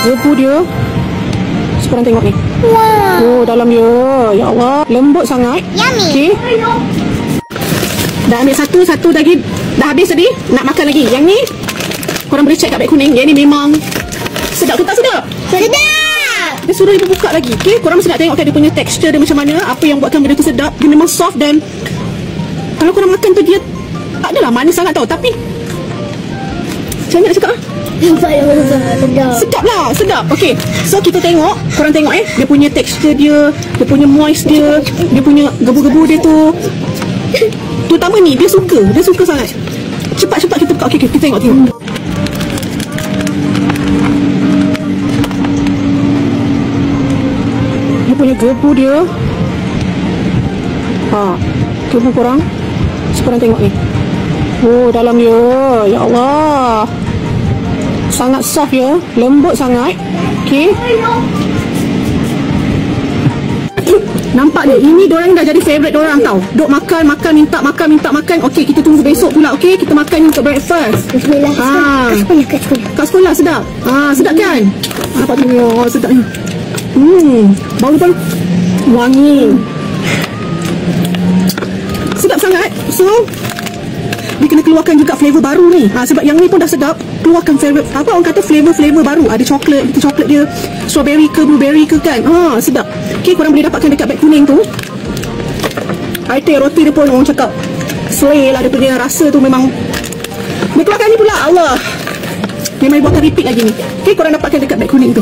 Gebu dia. Sekarang tengok ni. Wow. Oh, dalam dia. Ya Allah, lembut sangat. Yummy. Okey. Dah ambil satu lagi. Dah habis tadi. Nak makan lagi. Yang ni korang boleh check kat beg kuning. Yang ni memang sedap ke tak sedap? Sedap. Dia suruh ibu buka lagi. Okey, korang mesti nak tengok kan dia punya tekstur dia macam mana. Apa yang buatkan benda tu sedap. Dia memang soft dan kalau korang makan tu dia tak adalah manis sangat tau. Tapi macam mana nak cakap? Sedap lah, sedap. Okey, so kita tengok. Korang tengok dia punya tekstur dia, dia punya moist dia, dia punya gebu-gebu dia tu. Terutama ni, dia suka sangat. Cepat-cepat kita buka. Okey, kita tengok. Dia punya gebu dia. Gebu korang. Sekarang tengok ni. Oh, dalam dia. Ya Allah. Sangat soft ya. Lembut sangat. Okey. Nampak ni, ini diorang dah jadi favourite diorang tau. Duk makan, minta makan. Okey, kita tunggu besok pula. Okey, kita makan untuk breakfast. Bismillah. Kat sekolah sedap. Sedap kan? Nampak tu. Oh, sedapnya. Bau pun wangi. Sedap sangat. So dia kena keluarkan juga flavor baru ni. Sebab yang ni pun dah sedap. Keluarkan flavor, apa orang kata flavor baru. Ada coklat, kita coklat dia strawberry ke blueberry ke kan. Sedap. Okey, korang boleh dapatkan dekat beg kuning tu. Item roti dia pun orang cakap slay lah, dia punya rasa tu memang. Dia keluarkan ni pula, Allah. Memang buatkan repeat lagi ni. Okey, korang dapatkan dekat beg kuning tu.